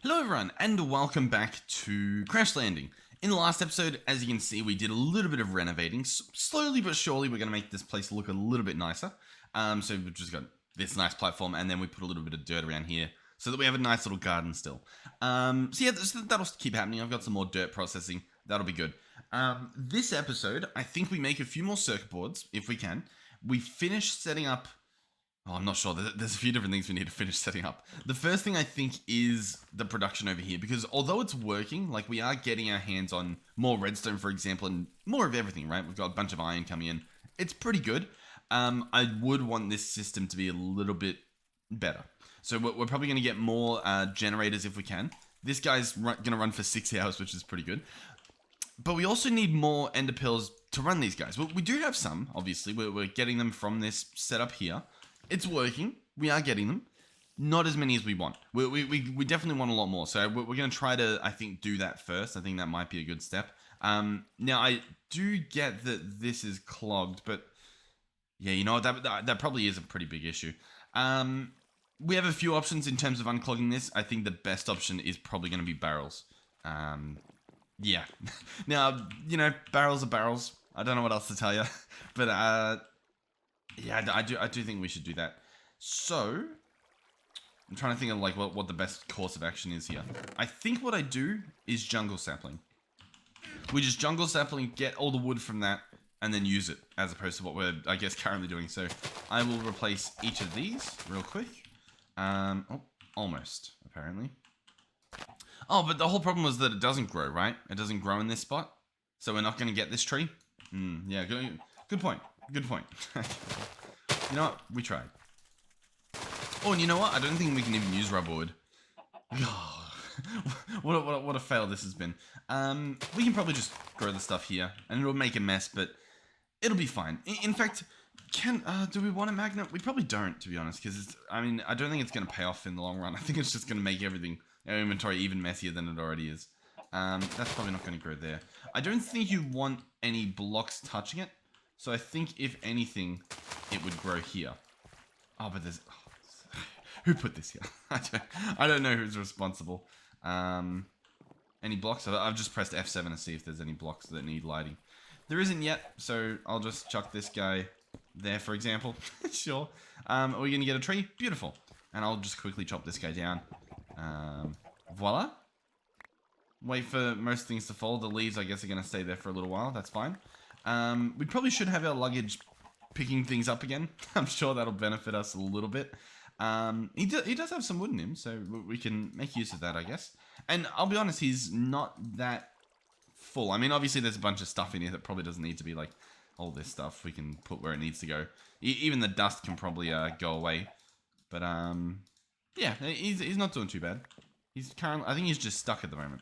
Hello everyone, and welcome back to Crash Landing. In the last episode, as you can see, we did a little bit of renovating. Slowly but surely, we're going to make this place look a little bit nicer. So we've just got this nice platform, and then we put a little bit of dirt around here, so that we have a nice little garden still. So yeah, that'll keep happening. I've got some more dirt processing. That'll be good. This episode, I think we make a few more circuit boards, if we can. We finish setting up... Oh, I'm not sure. There's a few different things we need to finish setting up. The first thing I think is the production over here, because although it's working, like we are getting our hands on more redstone, for example, and more of everything, right? We've got a bunch of iron coming in. It's pretty good. I would want this system to be a little bit better. So we're probably going to get more generators if we can. This guy's going to run for 6 hours, which is pretty good. But we also need more ender pearls to run these guys. We do have some, obviously. We're getting them from this setup here. It's working. We are getting them. Not as many as we want. We definitely want a lot more. So we're going to try to, I think, do that first. I think that might be a good step. Now, I do get that this is clogged, but yeah, you know what? That probably is a pretty big issue. We have a few options in terms of unclogging this. I think the best option is probably going to be barrels. Yeah. Now, you know, barrels are barrels. I don't know what else to tell you. But, yeah, I do think we should do that. So, I'm trying to think of like what the best course of action is here. I think what I do is jungle sapling. We just jungle sapling, get all the wood from that, and then use it, as opposed to what we're, I guess, currently doing. So, I will replace each of these real quick. Oh, almost, apparently. Oh, but the whole problem was that it doesn't grow, right? It doesn't grow in this spot. So we're not going to get this tree. Yeah, good point. Good point. You know what? We tried. Oh, and you know what? I don't think we can even use rubber wood. What a fail this has been. We can probably just grow the stuff here, and it'll make a mess, but it'll be fine. In fact, do we want a magnet? We probably don't, to be honest, because I don't think it's going to pay off in the long run. I think it's just going to make everything, our inventory, even messier than it already is. That's probably not going to grow there. I don't think you want any blocks touching it. So I think, if anything, it would grow here. Oh, but there's... Oh, who put this here? I don't know who's responsible. Any blocks? I've just pressed F7 to see if there's any blocks that need lighting. There isn't yet, so I'll just chuck this guy there, for example. Sure. Are we going to get a tree? Beautiful. And I'll just quickly chop this guy down. Voila. Wait for most things to fall. The leaves, I guess, are going to stay there for a little while. That's fine. We probably should have our luggage picking things up again. I'm sure that'll benefit us a little bit. He does have some wood in him, so we can make use of that, I guess. And I'll be honest, he's not that full. I mean, obviously there's a bunch of stuff in here that probably doesn't need to be, like, all this stuff we can put where it needs to go. Even the dust can probably go away. But, yeah, he's not doing too bad. I think he's just stuck at the moment.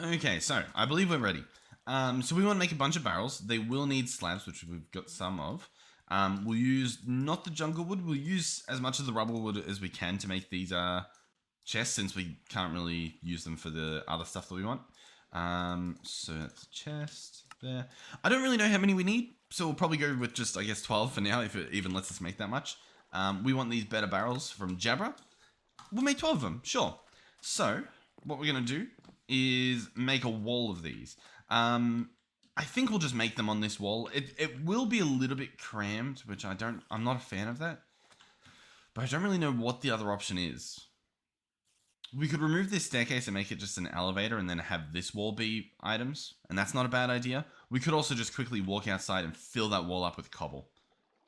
Okay, so, I believe we're ready. So we want to make a bunch of barrels. They will need slabs, which we've got some of. We'll use not the jungle wood. We'll use as much of the rubber wood as we can to make these chests, since we can't really use them for the other stuff that we want. So that's a chest there. I don't really know how many we need, so we'll probably go with just, I guess, 12 for now, if it even lets us make that much. We want these better barrels from Jabra. We'll make 12 of them, sure. So what we're going to do is make a wall of these. I think we'll just make them on this wall. It will be a little bit crammed, which I'm not a fan of that. But I don't really know what the other option is. We could remove this staircase and make it just an elevator and then have this wall be items. And that's not a bad idea. We could also just quickly walk outside and fill that wall up with cobble.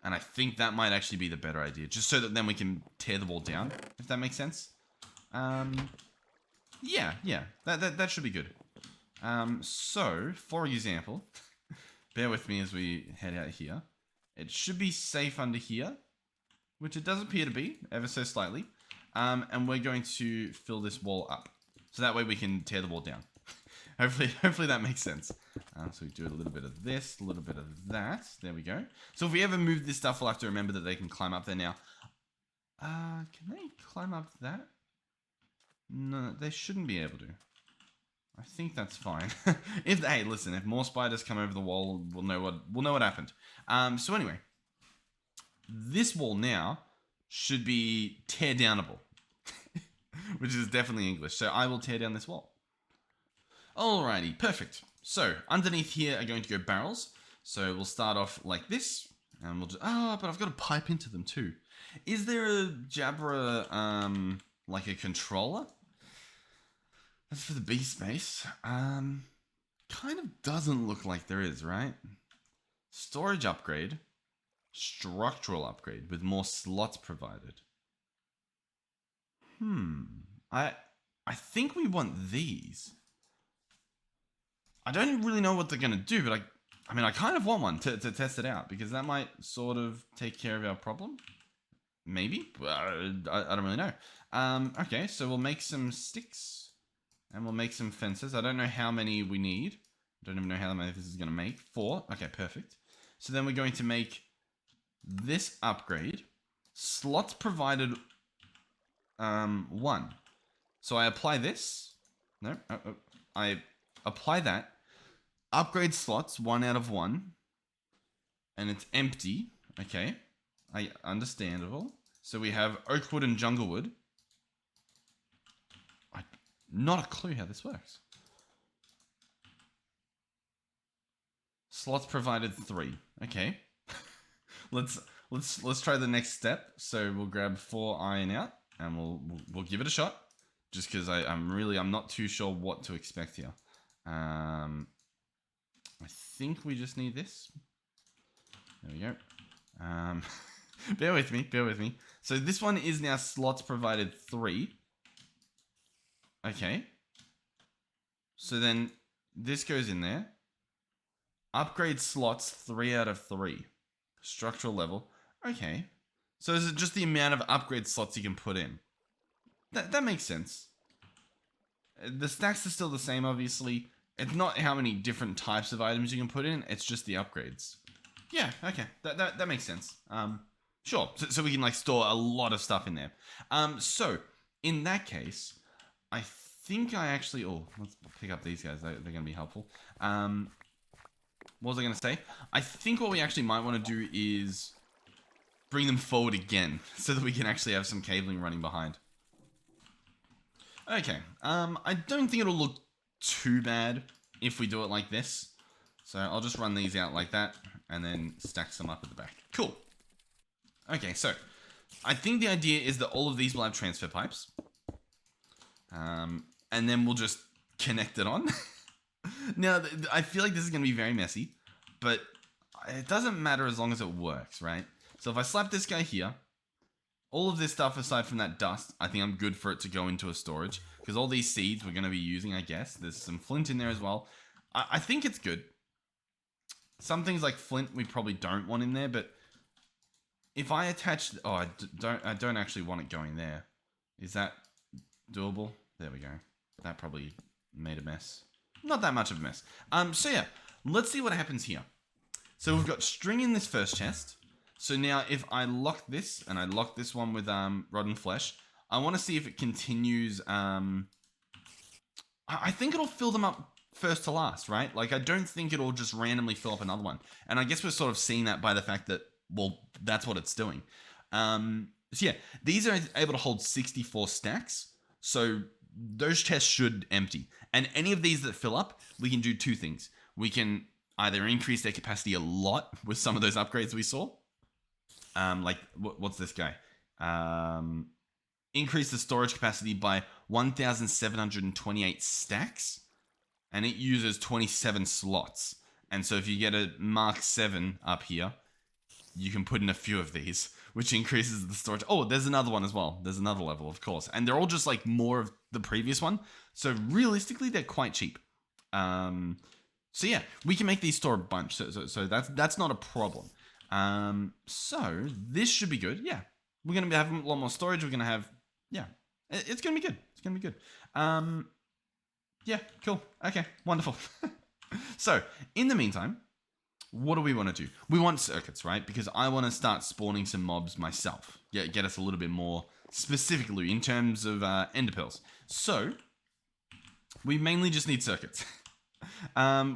And I think that might actually be the better idea. Just so that then we can tear the wall down, if that makes sense. Yeah. That should be good. So, for example, bear with me as we head out here. It should be safe under here, which it does appear to be, ever so slightly. And we're going to fill this wall up. So that way we can tear the wall down. Hopefully that makes sense. So we do a little bit of this, a little bit of that. There we go. So if we ever move this stuff, we'll have to remember that they can climb up there now. Can they climb up that? No, they shouldn't be able to. I think that's fine. Hey, listen, if more spiders come over the wall, we'll know what happened. So anyway, this wall now should be tear downable. which is definitely English. So I will tear down this wall. Alrighty, perfect. So underneath here are going to go barrels. So we'll start off like this, and we'll just, but I've got to pipe into them too. Is there a Jabra, like a controller? That's for the B space. Kind of doesn't look like there is, right? Storage upgrade. Structural upgrade with more slots provided. I think we want these. I don't really know what they're going to do, but I mean, I kind of want one to test it out, because that might sort of take care of our problem. Maybe. I don't really know. Okay, so we'll make some sticks, and we'll make some fences. I don't know how many we need. I don't even know how many this is going to make. 4. Okay, perfect. So then we're going to make this upgrade. Slots provided 1. So I apply this. No, I apply that. Upgrade slots 1 out of 1. And it's empty. Okay. Understandable. So we have oak wood and jungle wood. Not a clue how this works. Slots provided 3. Okay. Let's try the next step. So we'll grab 4 iron out, and we'll give it a shot. Just because I'm not too sure what to expect here. I think we just need this. There we go. Bear with me. So this one is now slots provided 3. Okay. So then this goes in there. Upgrade slots 3 out of 3. Structural level. Okay. So is it just the amount of upgrade slots you can put in? That makes sense. The stacks are still the same, obviously. It's not how many different types of items you can put in. It's just the upgrades. Yeah, okay. That makes sense. Sure. So we can like store a lot of stuff in there. So in that case, I think I actually... Oh, let's pick up these guys. They're going to be helpful. What was I going to say? I think what we actually might want to do is bring them forward again so that we can actually have some cabling running behind. Okay. I don't think it'll look too bad if we do it like this. So I'll just run these out like that and then stack some up at the back. Cool. Okay, so I think the idea is that all of these will have transfer pipes. And then we'll just connect it on. Now, I feel like this is going to be very messy, but it doesn't matter as long as it works, right? So if I slap this guy here, all of this stuff aside from that dust, I think I'm good for it to go into a storage, because all these seeds we're going to be using, I guess. There's some flint in there as well. I think it's good. Some things like flint we probably don't want in there, but if I attach... Oh, I don't actually want it going there. Is that doable? There we go. That probably made a mess. Not that much of a mess. So yeah, let's see what happens here. So we've got string in this first chest. So now if I lock this, and I lock this one with rotten flesh, I want to see if it continues. I think it'll fill them up first to last, right? Like I don't think it'll just randomly fill up another one. And I guess we're sort of seeing that by the fact that, well, that's what it's doing. So yeah, these are able to hold 64 stacks. So those chests should empty. And any of these that fill up, we can do 2 things. We can either increase their capacity a lot with some of those upgrades we saw. Like, what's this guy? Increase the storage capacity by 1,728 stacks. And it uses 27 slots. And so if you get a Mark 7 up here, you can put in a few of these, which increases the storage. Oh, there's another one as well. There's another level, of course. And they're all just like more of the previous one. So realistically, they're quite cheap. So yeah, we can make these store a bunch. So that's not a problem. So this should be good. Yeah, we're going to have a lot more storage. We're going to have, yeah, it's going to be good. It's going to be good. Yeah, cool. Okay, wonderful. So in the meantime, what do we want to do? We want circuits, right? Because I want to start spawning some mobs myself. Get us a little bit more specifically in terms of ender pearls. So we mainly just need circuits.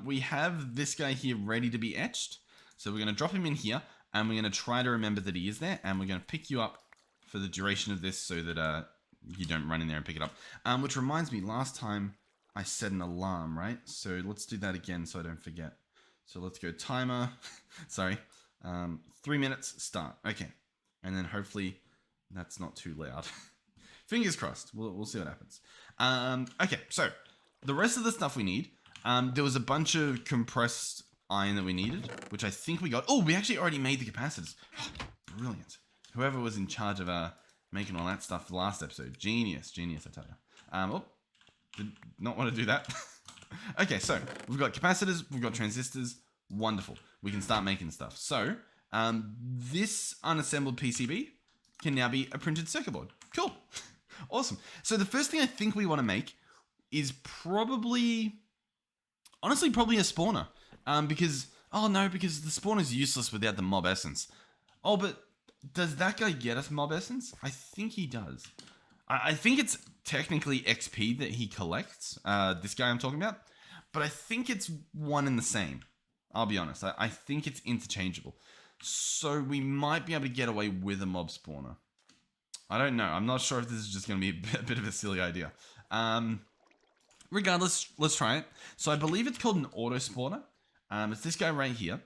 We have this guy here ready to be etched. So we're going to drop him in here, and we're going to try to remember that he is there, and we're going to pick you up for the duration of this so that you don't run in there and pick it up. Which reminds me, last time I set an alarm, right? So let's do that again so I don't forget. So let's go timer. Sorry. 3 minutes, start. Okay. And then hopefully that's not too loud. Fingers crossed. We'll see what happens. Okay, so the rest of the stuff we need, there was a bunch of compressed iron that we needed, which I think we got. Oh, we actually already made the capacitors. Oh, brilliant. Whoever was in charge of making all that stuff the last episode. Genius, I tell you. Oh, did not want to do that. Okay, so we've got capacitors, we've got transistors. Wonderful. We can start making stuff. So this unassembled PCB can now be a printed circuit board. Cool. Awesome. So the first thing I think we want to make is probably a spawner. Because the spawner is useless without the mob essence. Oh, but does that guy get us mob essence? I think he does. I think it's technically XP that he collects, this guy I'm talking about. But I think it's one and the same. I'll be honest. I think it's interchangeable. So we might be able to get away with a mob spawner. I don't know. I'm not sure if this is just going to be a bit of a silly idea. Regardless, let's try it. So I believe it's called an auto spawner. It's this guy right here.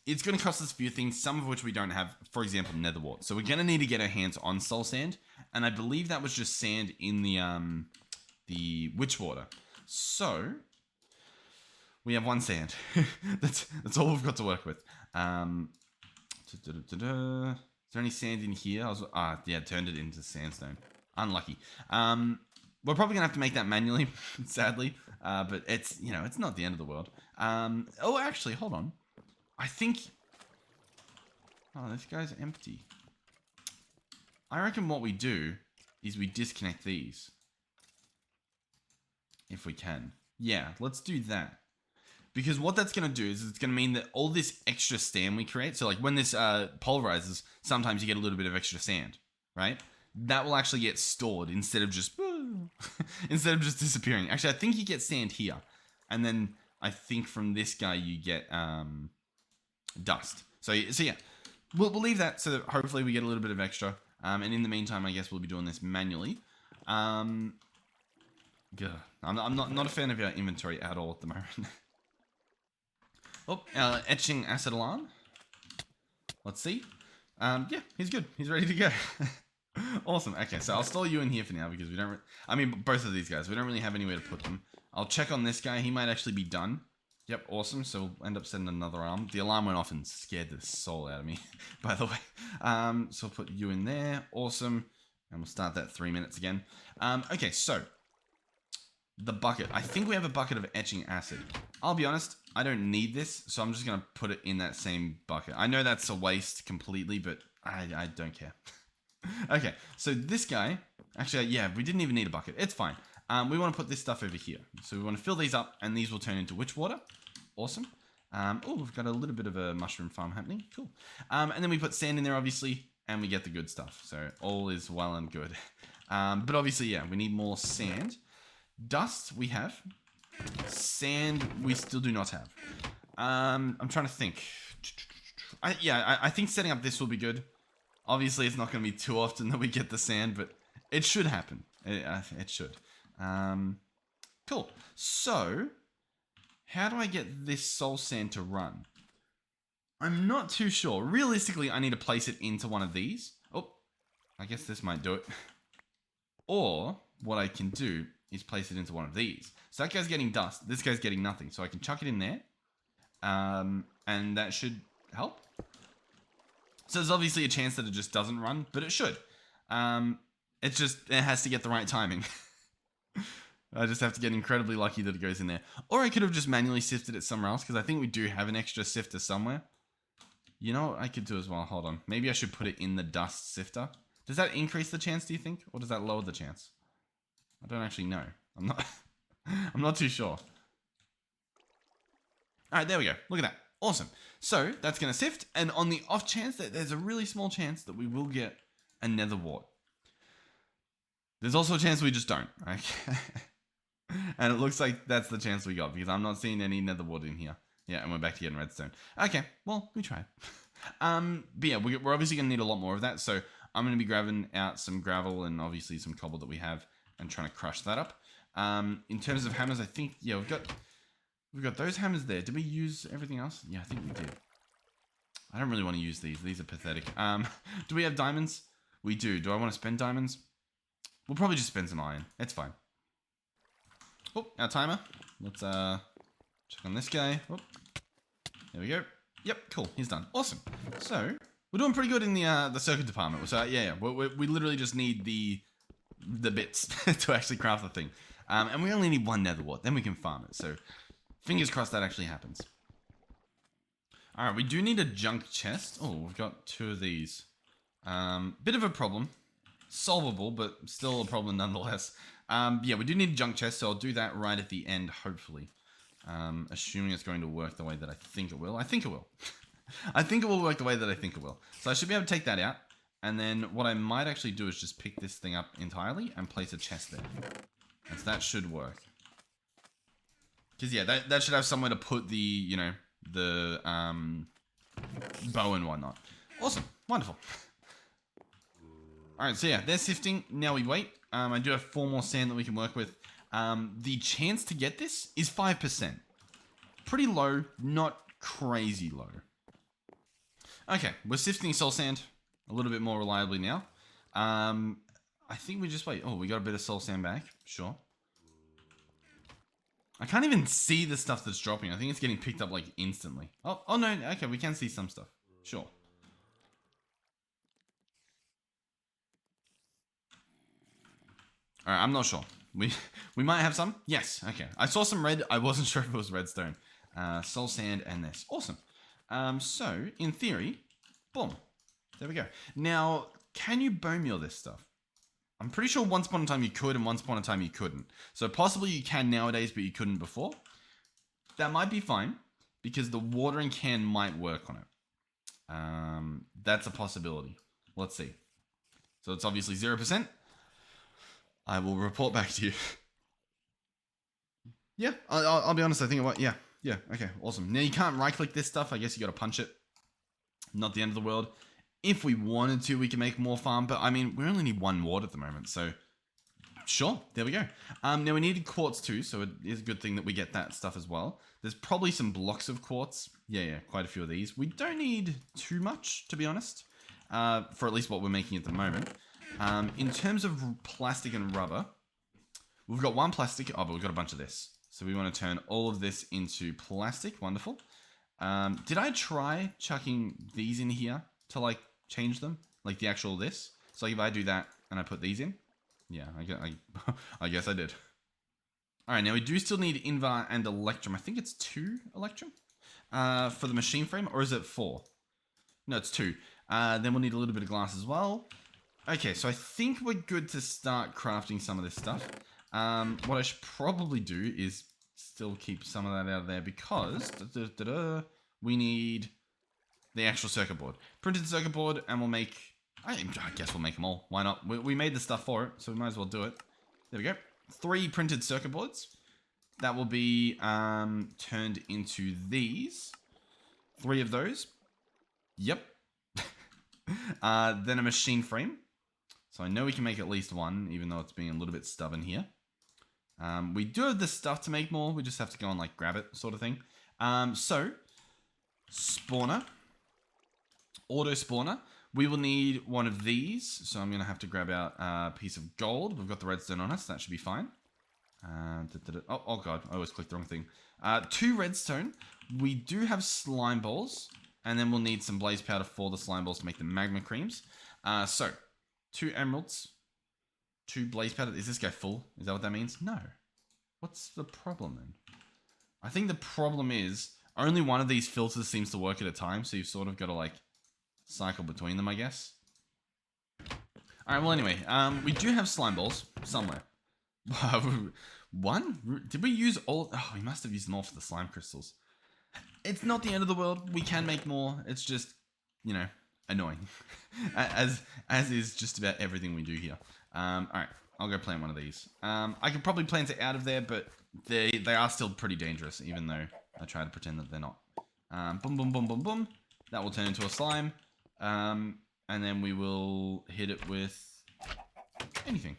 It's going to cost us a few things, some of which we don't have. For example, nether wart. So we're going to need to get our hands on soul sand. And I believe that was just sand in the witch water. So we have one sand. That's all we've got to work with. Is there any sand in here? Turned it into sandstone. Unlucky. We're probably gonna have to make that manually, sadly. But it's not the end of the world. Oh, actually, hold on. I think. Oh, this guy's empty. I reckon what we do is we disconnect these. If we can. Yeah, let's do that. Because what that's going to do is it's going to mean that all this extra sand we create, so like when this pulverizes, sometimes you get a little bit of extra sand, right? That will actually get stored instead of just disappearing. Actually, I think you get sand here. And then I think from this guy you get dust. So yeah, we'll leave that so that hopefully we get a little bit of extra. And in the meantime, I guess we'll be doing this manually. I'm not a fan of our inventory at all at the moment. Oh, etching acid alarm. Let's see. Yeah, he's good. He's ready to go. Awesome. Okay, so I'll store you in here for now because we don't... both of these guys. We don't really have anywhere to put them. I'll check on this guy. He might actually be done. Yep, awesome. So we'll end up setting another alarm. The alarm went off and scared the soul out of me, by the way. So I'll put you in there. Awesome. And we'll start that 3 minutes again. Okay, so... the bucket. I think we have a bucket of etching acid. I'll be honest, I don't need this, so I'm just going to put it in that same bucket. I know that's a waste completely, but I don't care. Okay, so this guy, actually, yeah, we didn't even need a bucket. It's fine. We want to put this stuff over here. So we want to fill these up, and these will turn into witch water. Awesome. Oh, we've got a little bit of a mushroom farm happening. Cool. And then we put sand in there, obviously, and we get the good stuff. So all is well and good. But obviously, yeah, we need more sand. Dust we have. Sand we still do not have. I'm trying to think. I think setting up this will be good. Obviously, it's not going to be too often that we get the sand, but it should happen. It should. Cool. So, how do I get this soul sand to run? I'm not too sure. Realistically, I need to place it into one of these. Oh, I guess this might do it. Or, what I can do is place it into one of these. So that guy's getting dust. This guy's getting nothing. So I can chuck it in there. And that should help. So there's obviously a chance that it just doesn't run, but it should. It has to get the right timing. I just have to get incredibly lucky that it goes in there. Or I could have just manually sifted it somewhere else, because I think we do have an extra sifter somewhere. You know what I could do as well? Hold on. Maybe I should put it in the dust sifter. Does that increase the chance, do you think? Or does that lower the chance? I don't actually know. I'm not too sure. Alright, there we go. Look at that. Awesome. So, that's going to sift. And on the off chance that there's a really small chance that we will get a nether wart. There's also a chance we just don't. Okay. And it looks like that's the chance we got, because I'm not seeing any nether wart in here. Yeah, and we're back to getting redstone. Okay, well, we tried. But yeah, we're obviously going to need a lot more of that. So I'm going to be grabbing out some gravel and obviously some cobble that we have and trying to crush that up. In terms of hammers, I think, yeah, we've got those hammers there. Did we use everything else? Yeah, I think we did. I don't really want to use these. These are pathetic. Do we have diamonds? We do. Do I want to spend diamonds? We'll probably just spend some iron. It's fine. Oh, our timer. Let's check on this guy. Oh, there we go. Yep, cool. He's done. Awesome. So we're doing pretty good in the circuit department. So yeah. We literally just need the bits to actually craft the thing. And we only need one nether wart. Then we can farm it. So fingers crossed that actually happens. All right, we do need a junk chest. Oh, we've got 2 of these. Bit of a problem. Solvable, but still a problem nonetheless. Yeah, we do need a junk chest, so I'll do that right at the end, hopefully. Assuming it's going to work the way that I think it will. I think it will. I think it will work the way that I think it will. So I should be able to take that out. And then what I might actually do is just pick this thing up entirely and place a chest there. And so that should work. Because yeah, that should have somewhere to put the, you know, the bow and whatnot. Awesome. Wonderful. Alright, so yeah, they're sifting. Now we wait. I do have 4 more sand that we can work with. The chance to get this is 5%. Pretty low, not crazy low. Okay, we're sifting soul sand a little bit more reliably now. I think we just wait. Oh, we got a bit of soul sand back. Sure. I can't even see the stuff that's dropping. I think it's getting picked up like instantly. Oh no. Okay, we can see some stuff. Sure. All right, I'm not sure. We might have some. Yes. Okay. I saw some red. I wasn't sure if it was redstone. Soul sand and this. Awesome. So in theory, boom. There we go. Now, can you bone meal this stuff? I'm pretty sure once upon a time you could and once upon a time you couldn't. So possibly you can nowadays, but you couldn't before. That might be fine because the watering can might work on it. That's a possibility. Let's see. So it's obviously 0%. I will report back to you. Yeah, I'll be honest. I think it was, yeah, okay, awesome. Now you can't right click this stuff. I guess you got to punch it. Not the end of the world. If we wanted to, we can make more farm, but I mean, we only need 1 ward at the moment, so sure, there we go. Now we needed quartz too, so it is a good thing that we get that stuff as well. There's probably some blocks of quartz. Yeah, quite a few of these. We don't need too much, to be honest, for at least what we're making at the moment. In terms of plastic and rubber, we've got 1 plastic. Oh, but we've got a bunch of this. So we want to turn all of this into plastic. Wonderful. Did I try chucking these in here to like change them? Like the actual this? So like if I do that and I put these in? Yeah, I guess I did. Alright, now we do still need Invar and Electrum. I think it's 2 Electrum for the machine frame. Or is it 4? No, it's 2. Then we'll need a little bit of glass as well. Okay, so I think we're good to start crafting some of this stuff. What I should probably do is still keep some of that out of there because we need the actual circuit board. Printed circuit board, and we'll make... I guess we'll make them all. Why not? We made the stuff for it, so we might as well do it. There we go. 3 printed circuit boards. That will be turned into these. 3 of those. Yep. Then a machine frame. So I know we can make at least 1, even though it's being a little bit stubborn here. We do have the stuff to make more. We just have to go and like grab it, sort of thing. So, spawner. Auto spawner. We will need 1 of these. So I'm going to have to grab out a piece of gold. We've got the redstone on us. That should be fine. Oh god. I always clicked the wrong thing. 2 redstone. We do have slime balls. And then we'll need some blaze powder for the slime balls to make the magma creams. So, 2 emeralds. 2 blaze powder. Is this guy full? Is that what that means? No. What's the problem then? I think the problem is only one of these filters seems to work at a time. So you've sort of got to like cycle between them, I guess. Alright, well anyway. We do have slime balls somewhere. 1? Did we use all? Oh, we must have used them all for the slime crystals. It's not the end of the world. We can make more. It's just, you know, annoying. as is just about everything we do here. Alright, I'll go plant one of these. I could probably plant it out of there, but they are still pretty dangerous, even though I try to pretend that they're not. Boom, boom, boom, boom, boom. That will turn into a slime. And then we will hit it with anything.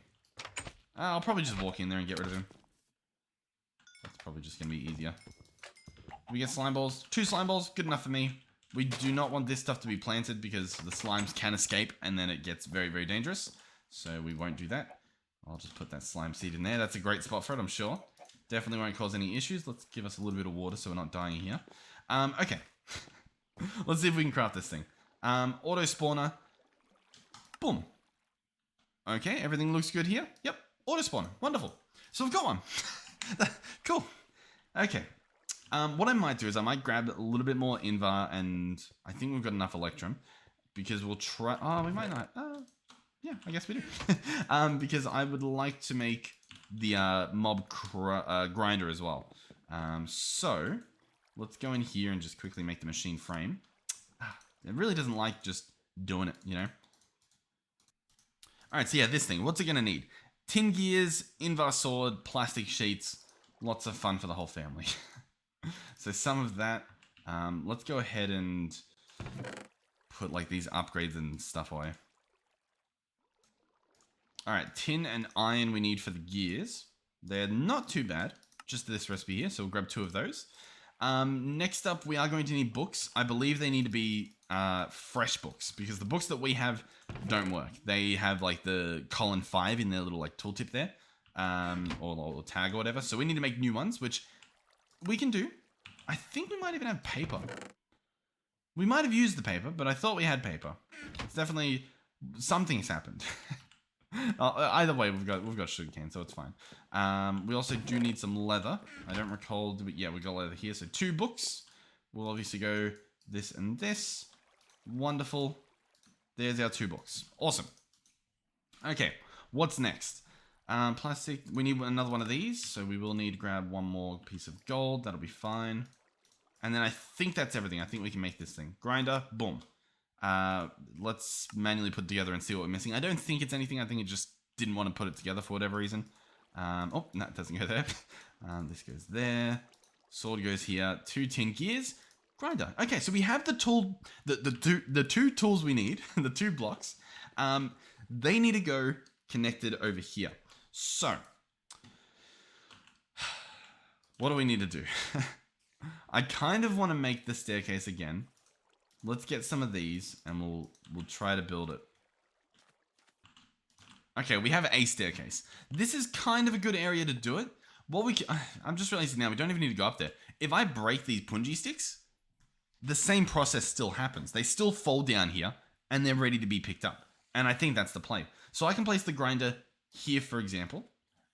I'll probably just walk in there and get rid of him. That's probably just going to be easier. We get slime balls. 2 slime balls, good enough for me. We do not want this stuff to be planted because the slimes can escape and then it gets very, very dangerous. So we won't do that. I'll just put that slime seed in there. That's a great spot for it, I'm sure. Definitely won't cause any issues. Let's give us a little bit of water so we're not dying here. Okay. Let's see if we can craft this thing. Auto spawner. Boom. Okay, everything looks good here. Yep, auto spawner. Wonderful. So we've got one. Cool. Okay. What I might do is I might grab a little bit more Invar, and I think we've got enough Electrum, because we'll try... Oh, we might not. Yeah, I guess we do. Because I would like to make the mob grinder as well. So, let's go in here and just quickly make the machine frame. It really doesn't like just doing it, you know? Alright, so yeah, this thing. What's it going to need? Tin gears, Invar sword, plastic sheets. Lots of fun for the whole family. So some of that. Let's go ahead and put like these upgrades and stuff away. Alright, tin and iron we need for the gears. They're not too bad. Just this recipe here, so we'll grab 2 of those. Next up, we are going to need books. I believe they need to be fresh books, because the books that we have don't work. They have like the colon 5 in their little like tooltip there, or tag or whatever. So we need to make new ones, which we can do. I think we might even have paper. We might have used the paper, but I thought we had paper. It's definitely... something's happened. Either way, we've got sugarcane, so it's fine. We also do need some leather. I don't recall... yeah, we got leather here. So 2 books. We'll obviously go this and this. Wonderful. There's our 2 books. Awesome. Okay, what's next? Plastic. We need another one of these, so we will need to grab 1 more piece of gold. That'll be fine. And then I think that's everything. I think we can make this thing. Grinder. Boom. Let's manually put it together and see what we're missing. I don't think it's anything. I think it just didn't want to put it together for whatever reason. Oh, no, it doesn't go there. This goes there. Sword goes here. 2 tin gears. Grinder. Okay, so we have the tool, the 2 tools we need, the 2 blocks. They need to go connected over here. So, what do we need to do? I kind of want to make the staircase again. Let's get some of these, and we'll try to build it. Okay, we have a staircase. This is kind of a good area to do it. What we can, I'm just realizing now, we don't even need to go up there. If I break these punji sticks, the same process still happens. They still fall down here, and they're ready to be picked up. And I think that's the play. So I can place the grinder here, for example.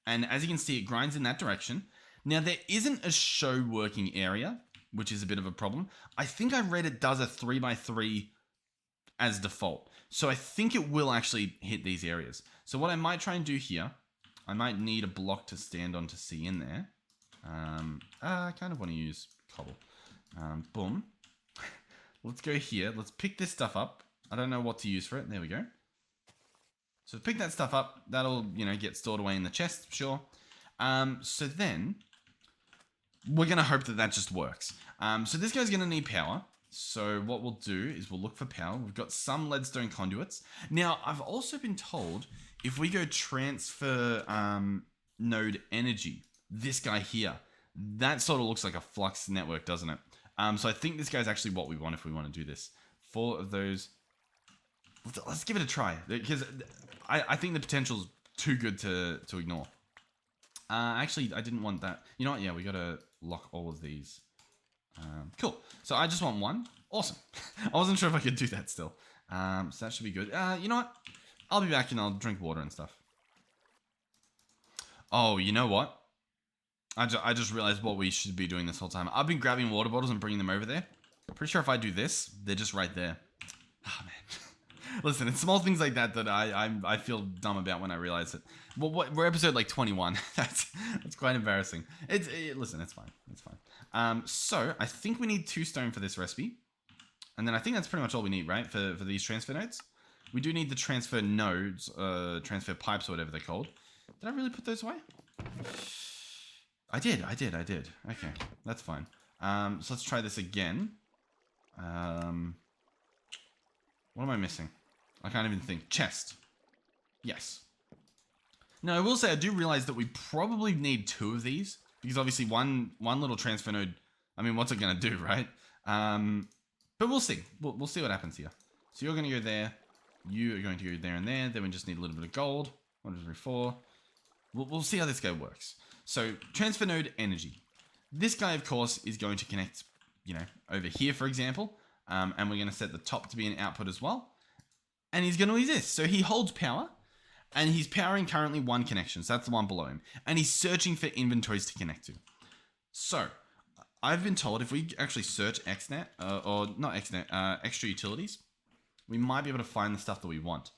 And as you can see, it grinds in that direction. Now, there isn't a show working area, which is a bit of a problem. I think I read it does a 3x3 as default. So I think it will actually hit these areas. So what I might try and do here, I might need a block to stand on to see in there. I kind of want to use cobble. Boom. Let's go here. Let's pick this stuff up. I don't know what to use for it. There we go. So pick that stuff up. That'll, you know, get stored away in the chest, sure. So then, we're going to hope that that just works. So this guy's going to need power. So what we'll do is we'll look for power. We've got some leadstone conduits. Now, I've also been told if we go transfer node energy, this guy here, that sort of looks like a flux network, doesn't it? So I think this guy's actually what we want if we want to do this. 4 of those. Let's give it a try, because I think the potential's too good to ignore. Actually, I didn't want that. You know what? Yeah, we got to lock all of these. Cool. So I just want 1. Awesome. I wasn't sure if I could do that still. So that should be good. You know what? I'll be back and I'll drink water and stuff. Oh, you know what? I just realized what we should be doing this whole time. I've been grabbing water bottles and bringing them over there. I'm pretty sure if I do this, they're just right there. Oh, man. Listen, it's small things like that that I feel dumb about when I realize it. Well, we're episode like 21. That's quite embarrassing. Listen, it's fine. It's fine. So I think we need 2 stone for this recipe, and then I think that's pretty much all we need, right? For these transfer nodes, we do need the transfer nodes, transfer pipes or whatever they're called. Did I really put those away? I did. Okay, that's fine. So let's try this again. What am I missing? I can't even think. Chest. Yes. Now, I will say I do realize that we probably need 2 of these. Because obviously one little transfer node, I mean, what's it going to do, right? But we'll see. We'll see what happens here. So you're going to go there. You are going to go there and there. Then we just need a little bit of gold. 1, 2, 3, 4. We'll see how this guy works. So transfer node energy. This guy, of course, is going to connect, over here, for example. And we're going to set the top to be an output as well. And he's going to exist. So he holds power. And he's powering currently 1 connection. So that's the one below him. And he's searching for inventories to connect to. So, I've been told if we actually search XNet, or not XNet, extra utilities, we might be able to find the stuff that we want.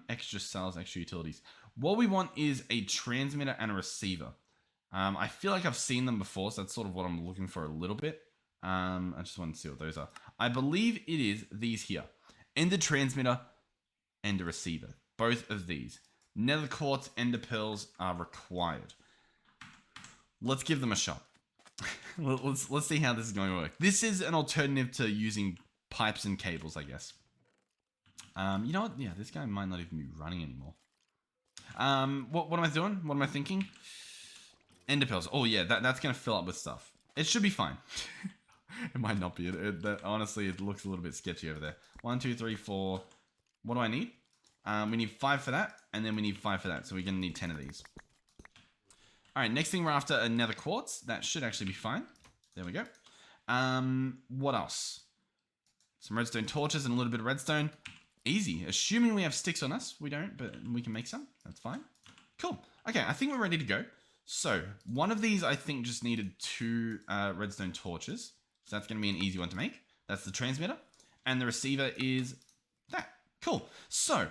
Extra cells, extra utilities. What we want is a transmitter and a receiver. I feel like I've seen them before, so that's sort of what I'm looking for a little bit. I just want to see what those are. I believe it is these here. Ender transmitter and a receiver. Both of these. Nether quartz, ender pearls are required. Let's give them a shot. let's see how this is going to work. This is an alternative to using pipes and cables, I guess. You know what? Yeah, this guy might not even be running anymore. What am I doing? What am I thinking? Ender pearls. Oh yeah, that's going to fill up with stuff. It should be fine. It might not be. Honestly, it looks a little bit sketchy over there. 1, 2, 3, 4. What do I need? We need 5 for that, and then we need 5 for that. So we're going to need 10 of these. All right, next thing we're after a nether quartz. That should actually be fine. There we go. What else? Some redstone torches and a little bit of redstone. Easy. Assuming we have sticks on us. We don't, but we can make some. That's fine. Cool. Okay, I think we're ready to go. So, one of these I think just needed 2 redstone torches. So that's going to be an easy one to make. That's the transmitter. And the receiver is that. Cool. So,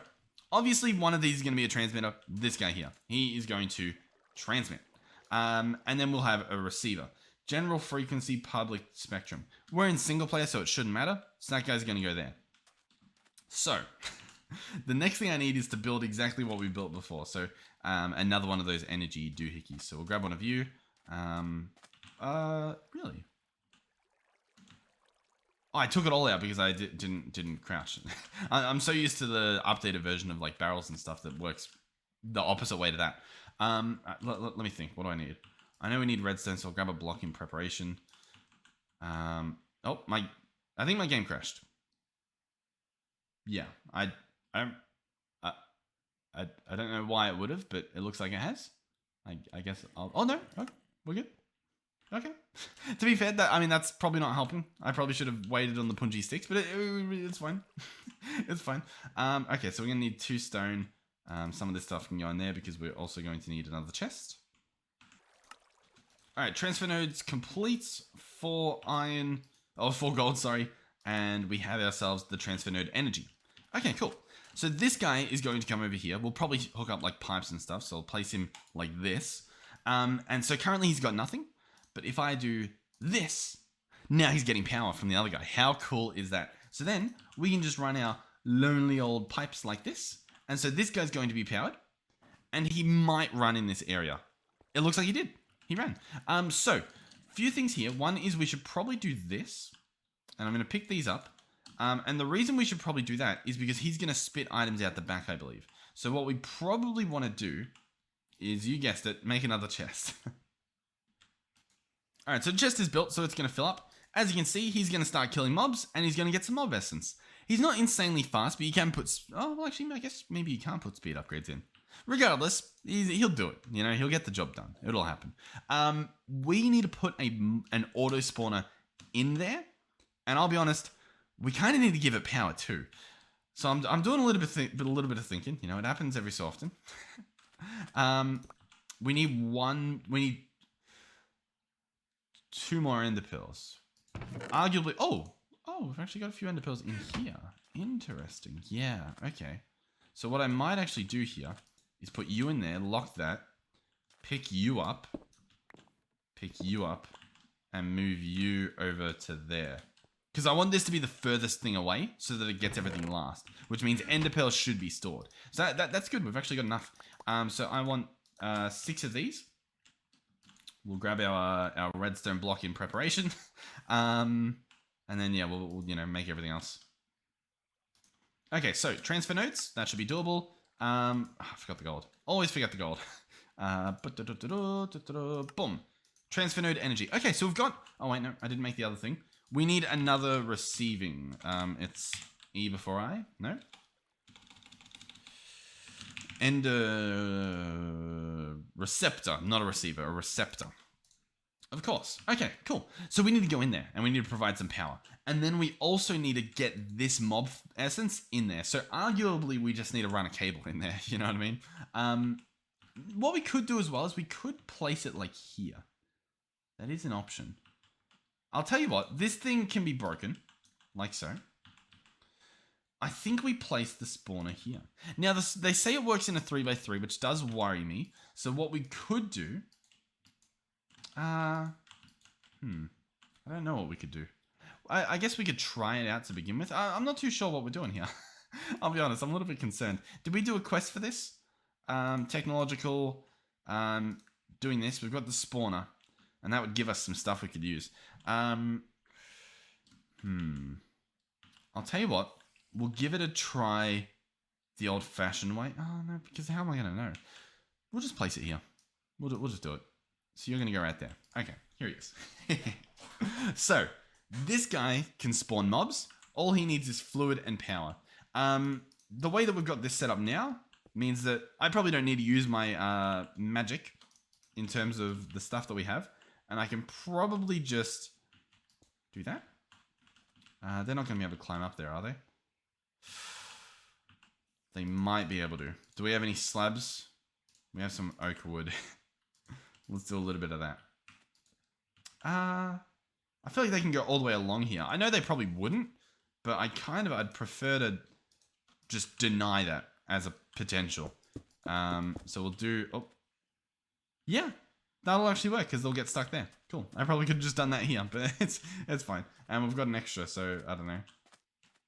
obviously one of these is going to be a transmitter. This guy here. He is going to transmit. And then we'll have a receiver. General frequency, public spectrum. We're in single player, so it shouldn't matter. So that guy's going to go there. So, the next thing I need is to build exactly what we built before. So, another one of those energy doohickeys. So we'll grab one of you. Really? Oh, I took it all out because I didn't crouch. I'm so used to the updated version of like barrels and stuff that works the opposite way to that. Let me think. What do I need? I know we need redstone, so I'll grab a block in preparation. I think my game crashed. Yeah, I don't know why it would have, but it looks like it has. I guess I'll... Oh, no. Oh, we're good. Okay. To be fair, that's probably not helping. I probably should have waited on the punji sticks, but it's fine. It's fine. Okay, so we're going to need 2 stone. Some of this stuff can go in there because we're also going to need another chest. Alright, transfer nodes complete. 4 iron... Oh, 4 gold, sorry. And we have ourselves the transfer node energy. Okay, cool. So this guy is going to come over here. We'll probably hook up like pipes and stuff. So I'll place him like this. And so currently he's got nothing. But if I do this, now he's getting power from the other guy. How cool is that? So then we can just run our lonely old pipes like this. And so this guy's going to be powered. And he might run in this area. It looks like he did. He ran. So, few things here. One is we should probably do this. And I'm going to pick these up. And the reason we should probably do that is because he's going to spit items out the back, I believe. So what we probably want to do is, you guessed it, make another chest. Alright, so the chest is built, so it's going to fill up. As you can see, he's going to start killing mobs, and he's going to get some mob essence. He's not insanely fast, but you can put... Oh, well, actually, I guess maybe you can't put speed upgrades in. Regardless, he'll do it. You know, he'll get the job done. It'll happen. We need to put an auto spawner in there. And I'll be honest, we kind of need to give it power too. So I'm doing a little bit of thinking. You know, it happens every so often. We need 2 more ender pearls. Arguably, oh, we've actually got a few ender pearls in here. Interesting. Yeah, okay. So what I might actually do here is put you in there, lock that, pick you up, and move you over to there. Because I want this to be the furthest thing away so that it gets everything last, which means ender pearls should be stored. So that's good. We've actually got enough. So I want 6 of these. We'll grab our redstone block in preparation. And then, yeah, we'll make everything else. Okay, so transfer nodes, that should be doable. I forgot the gold. Always forget the gold. Boom. Transfer node energy. Okay, so we've got... Oh, wait, no, I didn't make the other thing. We need another receiving. It's E before I? No? And receptor, not a receiver, a receptor. Of course. Okay, cool. So we need to go in there and we need to provide some power. And then we also need to get this mob essence in there. So arguably we just need to run a cable in there. You know what I mean? What we could do as well is we could place it like here. That is an option. I'll tell you what, this thing can be broken. Like so. I think we place the spawner here. Now, they say it works in a 3x3, which does worry me. So what we could do... I don't know what we could do. I guess we could try it out to begin with. I'm not too sure what we're doing here. I'll be honest, I'm a little bit concerned. Did we do a quest for this? Technological, doing this. We've got the spawner. And that would give us some stuff we could use. I'll tell you what. We'll give it a try the old-fashioned way. Oh, no, because how am I going to know? We'll just place it here. We'll just do it. So you're going to go right there. Okay, here he is. So, this guy can spawn mobs. All he needs is fluid and power. The way that we've got this set up now means that I probably don't need to use my magic in terms of the stuff that we have. And I can probably just do that. They're not going to be able to climb up there, are they? They might be able to. Do we have any slabs? We have some oak wood. Let's do a little bit of that. I feel like they can go all the way along here. I know they probably wouldn't, but I'd prefer to just deny that as a potential. So we'll do... Oh. Yeah, that'll actually work because they'll get stuck there. Cool. I probably could have just done that here, but it's fine. And we've got an extra, so I don't know.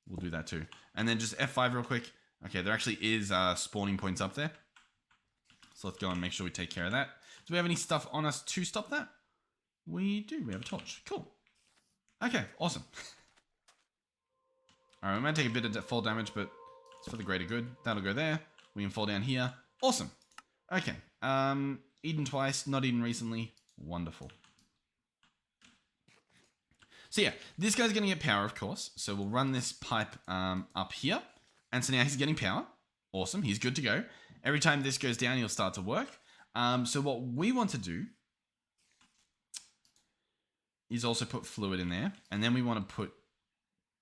We'll do that too. And then just F5 real quick. Okay, there actually is spawning points up there. So let's go and make sure we take care of that. Do we have any stuff on us to stop that? We do. We have a torch. Cool. Okay, awesome. Alright, we might take a bit of fall damage, but it's for the greater good. That'll go there. We can fall down here. Awesome. Okay. Eaten twice, not eaten recently. Wonderful. So yeah, this guy's going to get power, of course. So we'll run this pipe up here. And so now he's getting power. Awesome. He's good to go. Every time this goes down, he'll start to work. So what we want to do is also put fluid in there. And then we want to put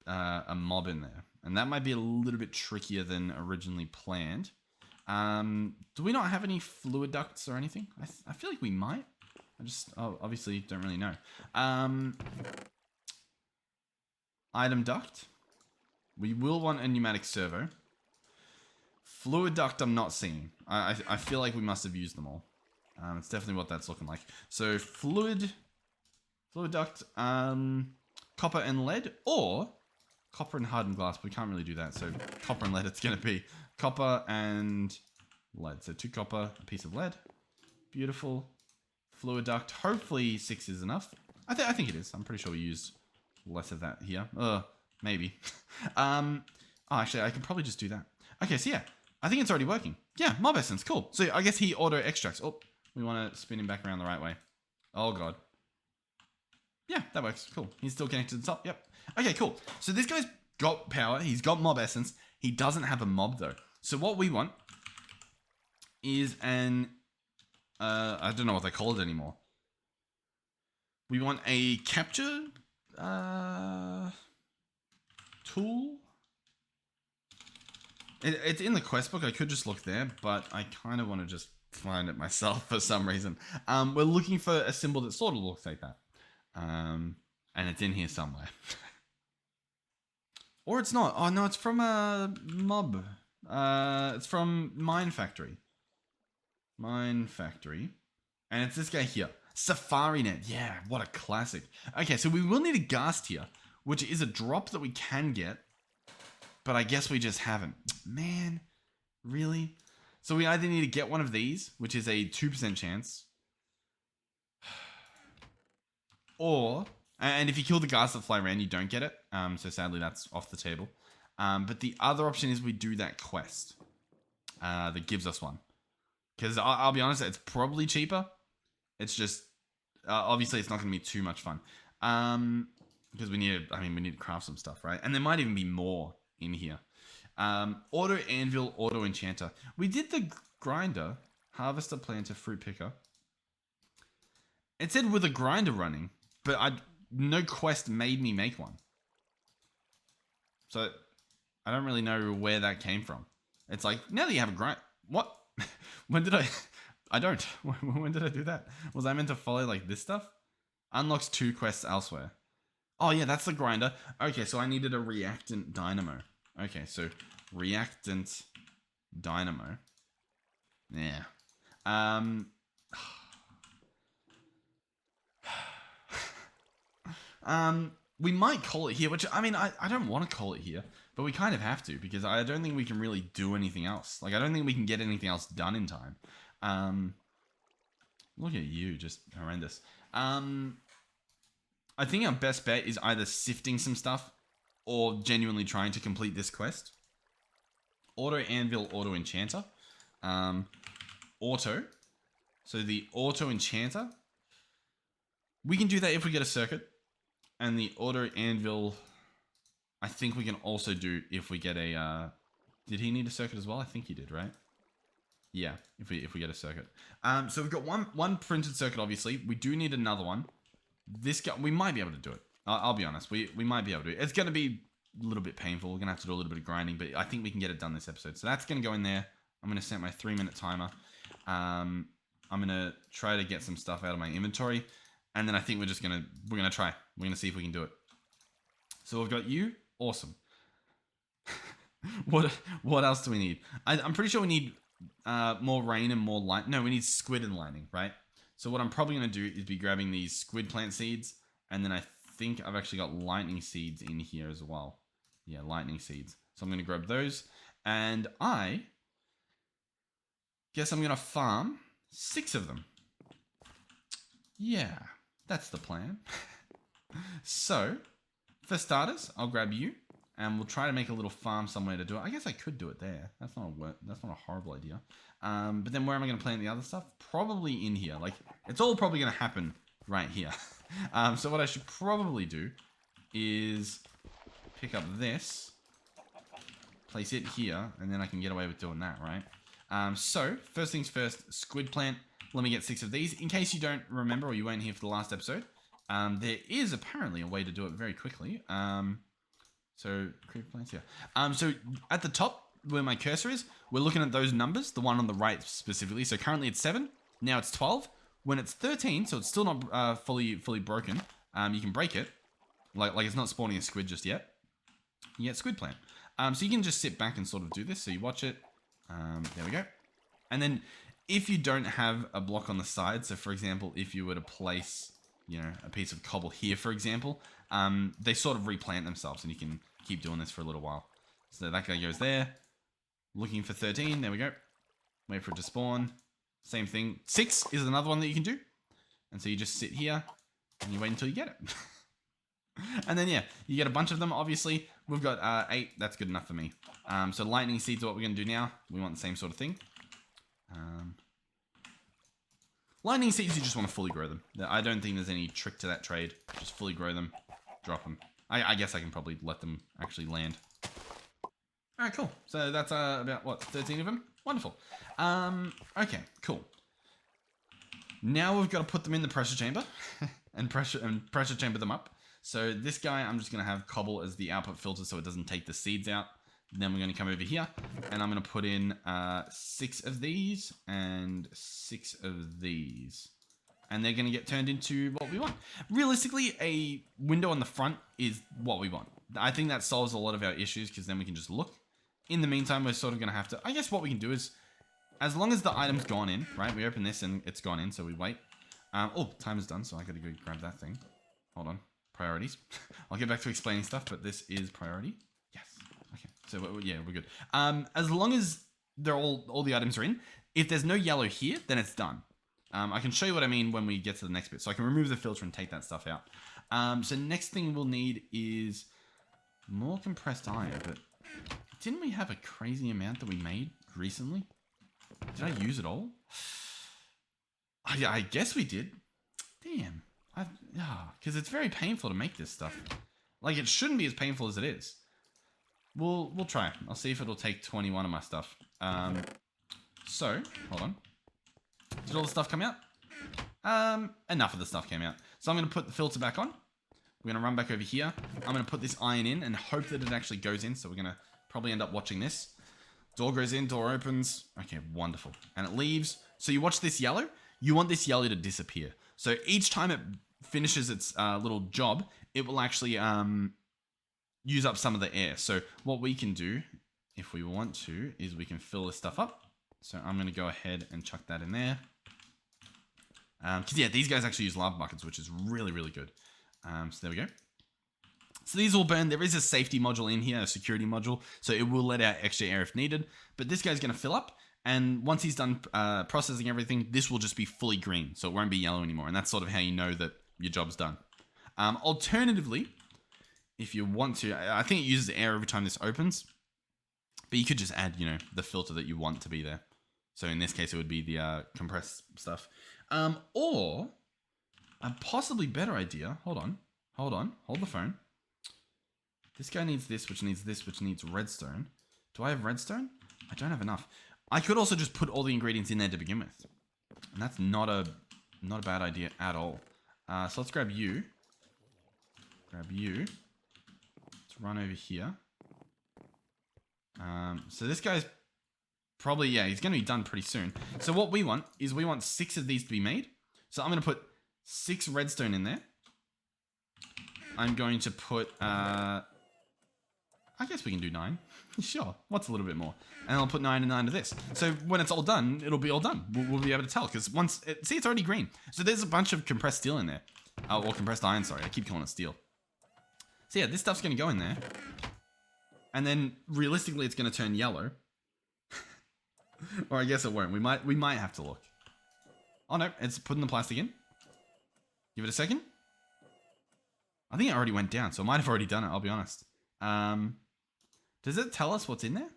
a mob in there. And that might be a little bit trickier than originally planned. Do we not have any fluid ducts or anything? I feel like we might. I just obviously don't really know. Item duct. We will want a pneumatic servo. Fluid duct I'm not seeing. I feel like we must have used them all. It's definitely what that's looking like. So fluid duct, copper and lead, or copper and hardened glass. But we can't really do that. So copper and lead it's going to be. Copper and lead. So 2 copper, a piece of lead. Beautiful. Fluid duct. Hopefully 6 is enough. I think it is. I'm pretty sure we used less of that here. Maybe. Actually, I can probably just do that. Okay, so yeah. I think it's already working. Yeah, mob essence. Cool. So I guess he auto extracts. Oh, we want to spin him back around the right way. Oh, God. Yeah, that works. Cool. He's still connected to the top. Yep. Okay, cool. So this guy's got power. He's got mob essence. He doesn't have a mob, though. So what we want is an... I don't know what they call it anymore. We want a capture... tool. It's in the quest book. I could just look there, but I kind of want to just find it myself for some reason. We're looking for a symbol that sort of looks like that. And it's in here somewhere. Or it's not. Oh, no, it's from a mob. It's from Mine Factory. Mine Factory. And it's this guy here. Safari Net. Yeah, what a classic. Okay, so we will need a ghast here, which is a drop that we can get. But I guess we just haven't. Man, really? So we either need to get one of these, which is a 2% chance. Or, and if you kill the ghast that fly around, you don't get it. So sadly, that's off the table. But the other option is we do that quest that gives us one. Because I'll be honest, it's probably cheaper. It's just, obviously it's not going to be too much fun. Because we need to craft some stuff, right? And there might even be more in here. Auto anvil, auto enchanter. We did the grinder, harvester, planter, fruit picker. It said with a grinder running, but no quest made me make one. So I don't really know where that came from. It's like, now that you have a grind, what? When did I don't. When did I do that? Was I meant to follow like this stuff? Unlocks 2 quests elsewhere. Oh yeah, that's the grinder. Okay, so I needed a reactant dynamo. Okay, so reactant dynamo. Yeah. We might call it here, which, I mean, I don't want to call it here, but we kind of have to, because I don't think we can really do anything else. Like, I don't think we can get anything else done in time. Look at you, just horrendous. I think our best bet is either sifting some stuff or genuinely trying to complete this quest. Auto anvil, auto enchanter. Auto. So the auto enchanter. We can do that if we get a circuit. And the auto anvil, I think we can also do if we get a... did he need a circuit as well? I think he did, right? Yeah, if we get a circuit. So we've got one printed circuit, obviously. We do need another one. This guy, we might be able to do it. I'll be honest. We might be able to do it. It's going to be a little bit painful. We're going to have to do a little bit of grinding, but I think we can get it done this episode. So that's going to go in there. I'm going to set my 3-minute timer. I'm going to try to get some stuff out of my inventory. And then I think we're going to try. We're going to see if we can do it. So we've got you. Awesome. What else do we need? I'm pretty sure we need more rain and more light. No, we need squid and lightning, right? So what I'm probably going to do is be grabbing these squid plant seeds. And then I think I've actually got lightning seeds in here as well. Yeah, lightning seeds. So I'm going to grab those. And I guess I'm going to farm 6 of them. Yeah, that's the plan. So, for starters, I'll grab you. And we'll try to make a little farm somewhere to do it. I guess I could do it there. That's not a horrible idea. But then where am I going to plant the other stuff? Probably in here. Like, it's all probably going to happen right here. So what I should probably do is pick up this, place it here, and then I can get away with doing that, right? So, first things first, squid plant. Let me get 6 of these. In case you don't remember or you weren't here for the last episode, there is apparently a way to do it very quickly. So, creep plants here. So, at the top, where my cursor is, we're looking at those numbers, the one on the right specifically. So, currently it's 7, now it's 12. When it's 13, so it's still not fully broken, you can break it. Like it's not spawning a squid just yet. You get squid plant. So you can just sit back and sort of do this. So you watch it. There we go. And then if you don't have a block on the side, so for example, if you were to place, you know, a piece of cobble here, for example, they sort of replant themselves and you can keep doing this for a little while. So that guy goes there. Looking for 13. There we go. Wait for it to spawn. Same thing. 6 is another one that you can do. And so you just sit here and you wait until you get it. And then, yeah, you get a bunch of them, obviously. We've got 8. That's good enough for me. So lightning seeds are what we're going to do now. We want the same sort of thing. Lightning seeds, you just want to fully grow them. I don't think there's any trick to that trade. Just fully grow them, drop them. I guess I can probably let them actually land. All right, cool. So that's about, what, 13 of them? Wonderful. Okay, cool. Now we've got to put them in the pressure chamber and pressure chamber them up. So this guy, I'm just going to have cobble as the output filter so it doesn't take the seeds out. Then we're going to come over here and I'm going to put in 6 of these and 6 of these. And they're going to get turned into what we want. Realistically, a window on the front is what we want. I think that solves a lot of our issues because then we can just look. In the meantime, we're sort of going to have to... I guess what we can do is, as long as the item's gone in, right? We open this and it's gone in, so we wait. Oh, time is done, so I got to go grab that thing. Hold on. Priorities. I'll get back to explaining stuff, but this is priority. Yes. Okay. So, yeah, we're good. As long as they're all the items are in, if there's no yellow here, then it's done. I can show you what I mean when we get to the next bit. So I can remove the filter and take that stuff out. So next thing we'll need is more compressed iron, but didn't we have a crazy amount that we made recently? Did I use it all? I guess we did. Damn. Because it's very painful to make this stuff. Like, it shouldn't be as painful as it is. We'll try. I'll see if it'll take 21 of my stuff. So, hold on. Did all the stuff come out? Enough of the stuff came out. So I'm going to put the filter back on. We're going to run back over here. I'm going to put this iron in and hope that it actually goes in. So we're going to probably end up watching this. Door goes in, door opens. Okay, wonderful. And it leaves. So you watch this yellow. You want this yellow to disappear. So each time it finishes its little job, it will actually use up some of the air. So what we can do, if we want to, is we can fill this stuff up. So I'm going to go ahead and chuck that in there. Because, yeah, these guys actually use lava buckets, which is really, really good. So there we go. So these will burn. There is a safety module in here, a security module. So it will let out extra air if needed. But this guy's going to fill up. And once he's done processing everything, this will just be fully green. So it won't be yellow anymore. And that's sort of how you know that your job's done. Alternatively, if you want to, I think it uses air every time this opens. But you could just add, the filter that you want to be there. So in this case, it would be the compressed stuff. Or a possibly better idea. Hold on. Hold the phone. This guy needs this, which needs this, which needs redstone. Do I have redstone? I don't have enough. I could also just put all the ingredients in there to begin with. And that's not a bad idea at all. So let's grab you. Let's run over here. So this guy's probably, he's going to be done pretty soon. So what we want is 6 of these to be made. So I'm going to put 6 redstone in there. I'm going to put, I guess we can do 9. Sure. What's a little bit more? And I'll put 9 and 9 to this. So when it's all done, it'll be all done. We'll be able to tell because see, it's already green. So there's a bunch of compressed steel in there. Or compressed iron, sorry. I keep calling it steel. So yeah, this stuff's going to go in there. And then realistically, it's going to turn yellow. Or I guess it won't. We might have to look. Oh no, it's putting the plastic in. Give it a second. I think it already went down, so it might have already done it, I'll be honest. Does it tell us what's in there?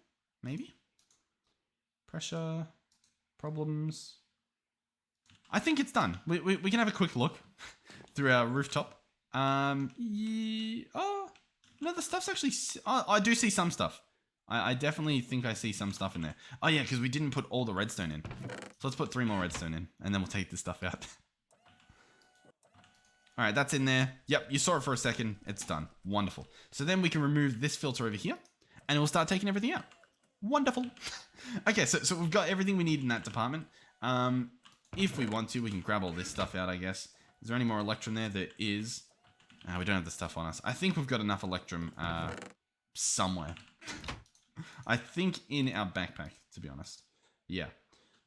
Maybe? Pressure. Problems. I think it's done. We can have a quick look through our rooftop. Yeah. Oh, no, the stuff's actually... Oh, I do see some stuff. I definitely think I see some stuff in there. Oh, yeah, because we didn't put all the redstone in. So let's put 3 more redstone in, and then we'll take this stuff out. All right, that's in there. Yep, you saw it for a second. It's done. Wonderful. So then we can remove this filter over here, and it will start taking everything out. Wonderful. Okay, so we've got everything we need in that department. If we want to, we can grab all this stuff out, I guess. Is there any more electrum there? There is. We don't have the stuff on us. I think we've got enough electrum somewhere. I think in our backpack, to be honest. Yeah.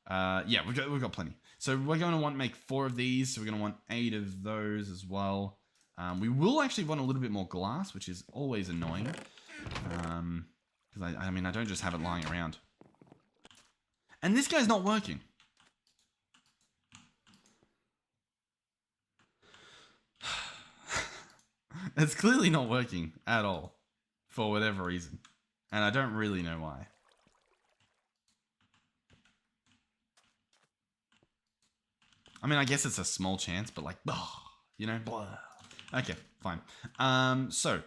Yeah, we've got plenty. So we're going to want to make 4 of these. So we're going to want 8 of those as well. We will actually want a little bit more glass, which is always annoying. Because I mean, I don't just have it lying around. And this guy's not working. It's clearly not working at all. For whatever reason. And I don't really know why. I mean, I guess it's a small chance, but like, you know? Okay, fine. So,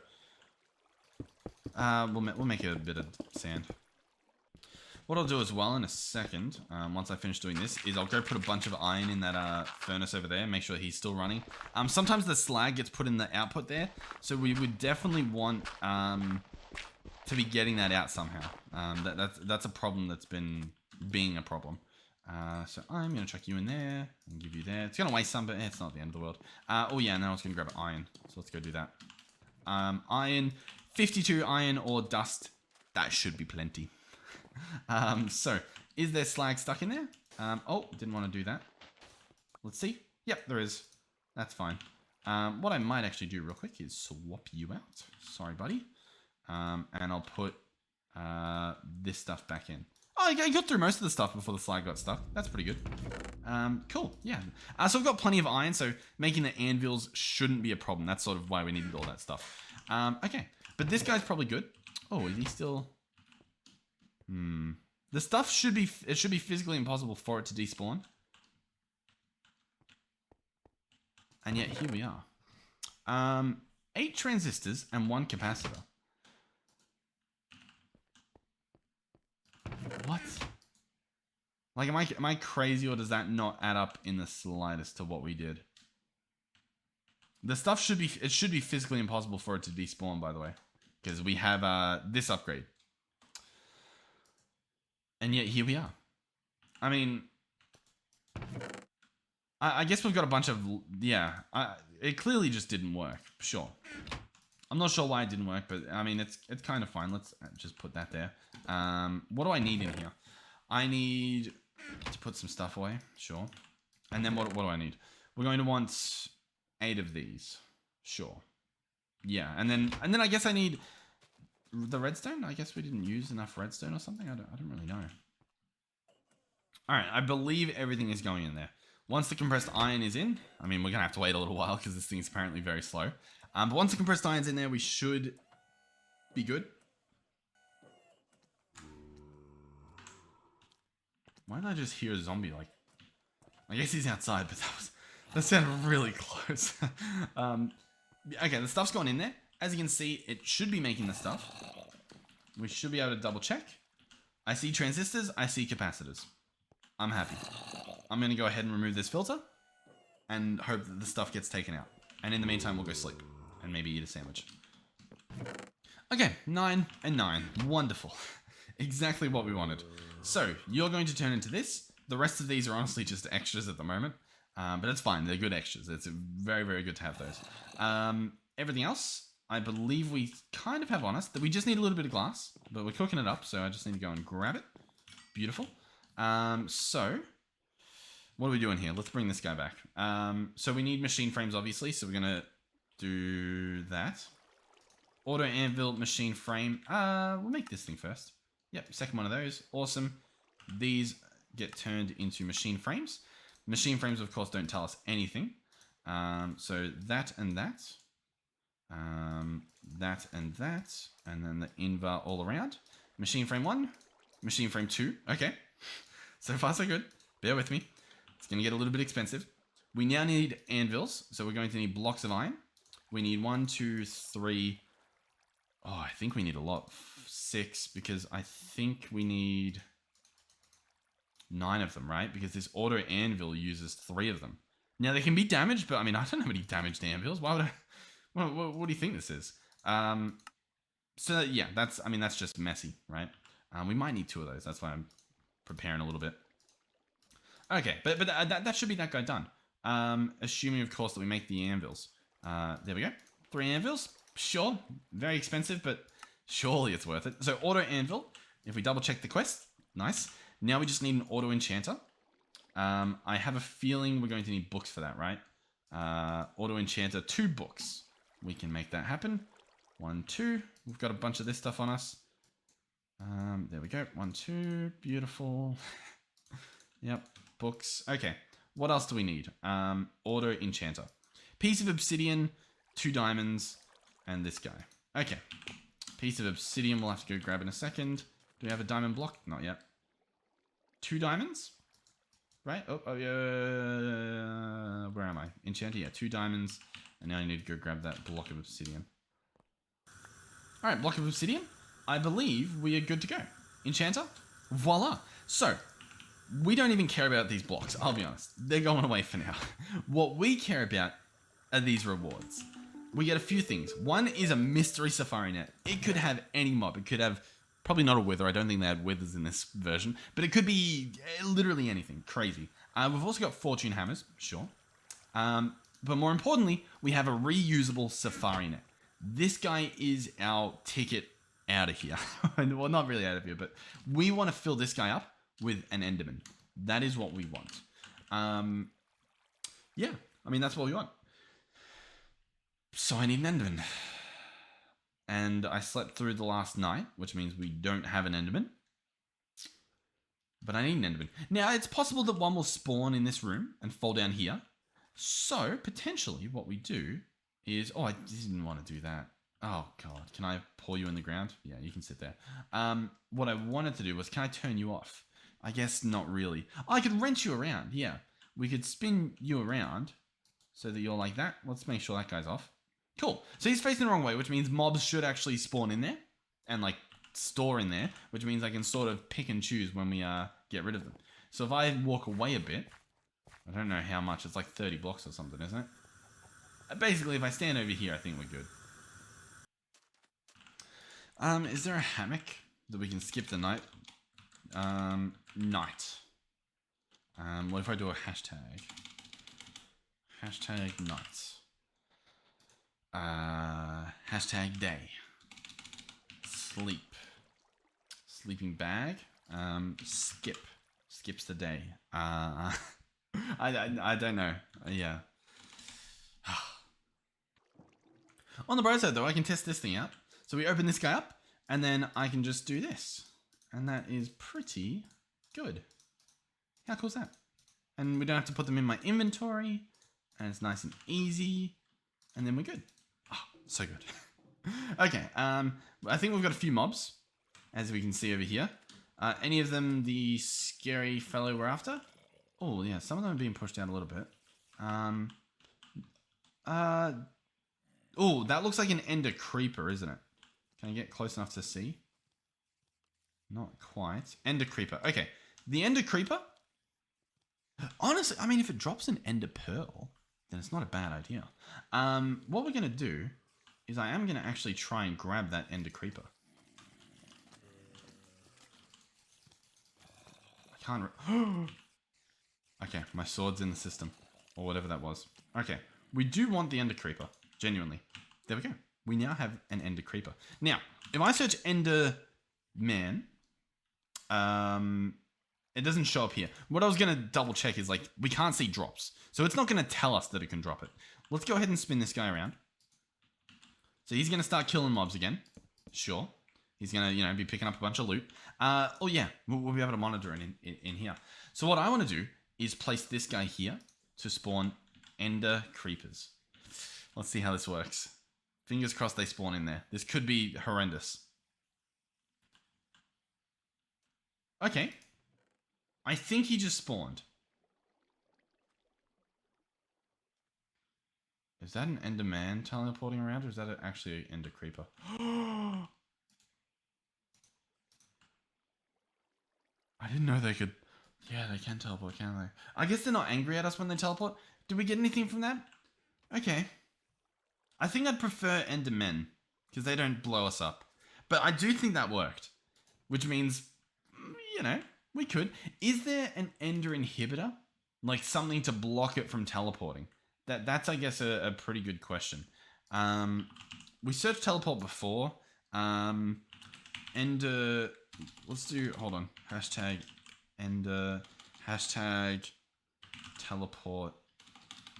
we'll make a bit of sand. What I'll do as well in a second, once I finish doing this, is I'll go put a bunch of iron in that furnace over there, make sure he's still running. Sometimes the slag gets put in the output there, so we would definitely want to be getting that out somehow. That's a problem that's been being a problem. So I'm going to chuck you in there and give you there. It's going to waste some, but it's not the end of the world. Oh yeah, and then I was going to grab iron. So let's go do that. Iron, 52 iron or dust. That should be plenty. So, is there slag stuck in there? Oh, didn't want to do that. Let's see. Yep, there is. That's fine. What I might actually do real quick is swap you out. Sorry, buddy. And I'll put this stuff back in. Oh, I got through most of the stuff before the slag got stuck. That's pretty good. Cool, yeah. So we've got plenty of iron, so making the anvils shouldn't be a problem. That's sort of why we needed all that stuff. Okay, but this guy's probably good. Oh, is he still... The stuff should be physically impossible for it to despawn. And yet here we are. 8 transistors and 1 capacitor. What? Like, am I crazy, or does that not add up in the slightest to what we did? The stuff should be physically impossible for it to despawn, by the way, because we have this upgrade. And yet here we are. I mean, I guess we've got a bunch of, yeah, it clearly just didn't work, sure. I'm not sure why it didn't work, but I mean, it's kind of fine. Let's just put that there. What do I need in here? I need to put some stuff away, sure. And then what do I need? We're going to want 8 of these, sure. Yeah, and then I guess I need the redstone. I guess we didn't use enough redstone or something. I don't really know. All right, I believe everything is going in there. Once the compressed iron is in, I mean, we're gonna have to wait a little while because this thing is apparently very slow. But once the compressed iron's in there, we should be good. Why did I just hear a zombie? Like, I guess he's outside, but that sounded really close. Okay, the stuff's gone in there. As you can see, it should be making the stuff. We should be able to double check. I see transistors, I see capacitors. I'm happy. I'm going to go ahead and remove this filter and hope that the stuff gets taken out. And in the meantime, we'll go sleep and maybe eat a sandwich. Okay, 9 and 9. Wonderful. Exactly what we wanted. So, you're going to turn into this. The rest of these are honestly just extras at the moment. But it's fine. They're good extras. It's very, very good to have those. Everything else, I believe we kind of have on us. That we just need a little bit of glass. But we're cooking it up, so I just need to go and grab it. Beautiful. So, what are we doing here? Let's bring this guy back. So we need machine frames, obviously. So we're going to do that. Auto anvil machine frame. We'll make this thing first. Yep, second one of those. Awesome. These get turned into machine frames. Machine frames, of course, don't tell us anything. So that and that. That and that. And then the invar all around. Machine frame 1. Machine frame 2. Okay. So far, so good. Bear with me. It's going to get a little bit expensive. We now need anvils. So we're going to need blocks of iron. We need 1, 2, 3. Oh, I think we need a lot. 6, because I think we need 9 of them, right? Because this auto anvil uses 3 of them. Now, they can be damaged, but I mean, I don't have any damaged anvils. Why would I? What do you think this is? So yeah, that's just messy, right? We might need 2 of those. That's why I'm preparing a little bit. Okay, but that should be that guy done. Assuming, of course, that we make the anvils. There we go. 3 anvils. Sure. Very expensive, but surely it's worth it. So auto anvil. If we double check the quest, nice. Now we just need an auto enchanter. I have a feeling we're going to need books for that, right? Auto enchanter, 2 books. We can make that happen. 1, 2. We've got a bunch of this stuff on us. There we go. 1, 2. Beautiful. Yep. Books. Okay. What else do we need? Auto enchanter. Piece of obsidian, 2 diamonds, and this guy. Okay. Piece of obsidian we'll have to go grab in a second. Do we have a diamond block? Not yet. 2 diamonds? Right? Oh, yeah. Where am I? Enchanter? Yeah, 2 diamonds. And now I need to go grab that block of obsidian. Alright, block of obsidian. I believe we are good to go. Enchanter? Voila. So, we don't even care about these blocks, I'll be honest. They're going away for now. What we care about are these rewards. We get a few things. One is a mystery safari net. It could have any mob. It could have, probably not a wither. I don't think they had withers in this version. But it could be literally anything. Crazy. We've also got fortune hammers. Sure. But more importantly, we have a reusable safari net. This guy is our ticket out of here. Well, not really out of here, but we want to fill this guy up with an enderman. That is what we want. Yeah, I mean, that's what we want. So I need an enderman. And I slept through the last night, which means we don't have an enderman. But I need an enderman. Now, it's possible that one will spawn in this room and fall down here. So, potentially, what we do is... Oh, I didn't want to do that. Oh, God. Can I pour you in the ground? Yeah, you can sit there. What I wanted to do was, can I turn you off? I guess not really. Oh, I could wrench you around. Yeah. We could spin you around so that you're like that. Let's make sure that guy's off. Cool. So he's facing the wrong way, which means mobs should actually spawn in there and like store in there, which means I can sort of pick and choose when we get rid of them. So if I walk away a bit, I don't know how much. It's like 30 blocks or something, isn't it? Basically, if I stand over here, I think we're good. Is there a hammock that we can skip the night? Night. What if I do a hashtag? Hashtag night. Hashtag day. Sleep. Sleeping bag. Skip. Skips the day. I don't know. Yeah. On the bright side, though, I can test this thing out. So we open this guy up, and then I can just do this. And that is pretty good. How cool is that? And we don't have to put them in my inventory. And it's nice and easy. And then we're good. Oh, so good. Okay, I think we've got a few mobs, as we can see over here. Any of them the scary fellow we're after? Oh, yeah, some of them are being pushed out a little bit. Oh, that looks like an ender creeper, isn't it? Can I get close enough to see? Not quite. Ender creeper. Okay. The ender creeper. Honestly, I mean, if it drops an ender pearl, then it's not a bad idea. What we're going to do is I am going to actually try and grab that ender creeper. I can't... Okay, my sword's in the system. Or whatever that was. Okay. We do want the ender creeper. Genuinely. There we go. We now have an ender creeper. Now, if I search ender man, it doesn't show up here. What I was going to double check is like, we can't see drops. So it's not going to tell us that it can drop it. Let's go ahead and spin this guy around. So he's going to start killing mobs again. Sure. He's going to, you know, be picking up a bunch of loot. Oh yeah, we'll be able to monitor it in here. So what I want to do is place this guy here to spawn ender creepers. Let's see how this works. Fingers crossed they spawn in there. This could be horrendous. Okay. I think he just spawned. Is that an ender man teleporting around, or is that actually an ender creeper? I didn't know they could... Yeah, they can teleport, can't they? I guess they're not angry at us when they teleport. Did we get anything from that? Okay. I think I'd prefer Endermen, because they don't blow us up. But I do think that worked. Which means, you know, we could. Is there an Ender inhibitor? Like something to block it from teleporting? That's I guess, a pretty good question. We searched teleport before. Ender... Let's do... Hold on. Hashtag Ender... Hashtag teleport...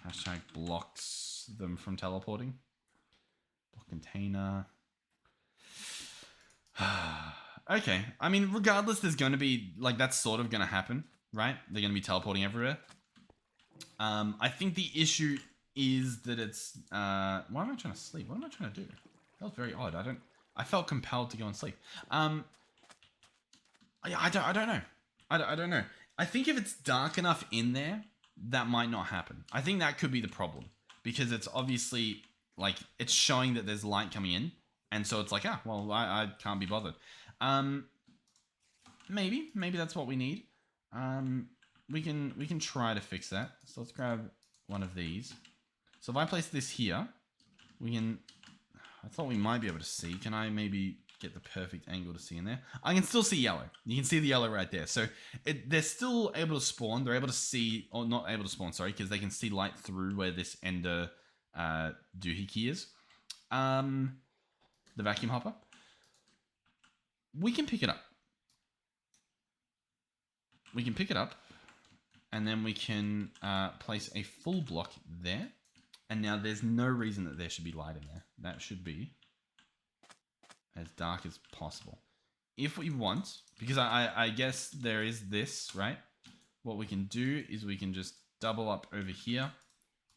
Hashtag blocks them from teleporting. Block container. Okay. I mean, regardless, there's going to be... Like, that's sort of going to happen, right? They're going to be teleporting everywhere. I think the issue is that it's... why am I trying to sleep? What am I trying to do? That was very odd. I felt compelled to go and sleep. I don't know. I don't know. I think if it's dark enough in there, that might not happen. I think that could be the problem. Because it's obviously, like, it's showing that there's light coming in. And so it's like, well, I can't be bothered. Maybe that's what we need. We can try to fix that. So let's grab one of these. So if I place this here, we can... I thought we might be able to see. Can I maybe get the perfect angle to see in there? I can still see yellow. You can see the yellow right there. So they're still able to spawn. They're able to see... Or not able to spawn, sorry. Because they can see light through where this ender doohickey is. The vacuum hopper. We can pick it up. We can pick it up. And then we can place a full block there. And now there's no reason that there should be light in there. That should be as dark as possible. If we want, because I guess there is this, right? What we can do is we can just double up over here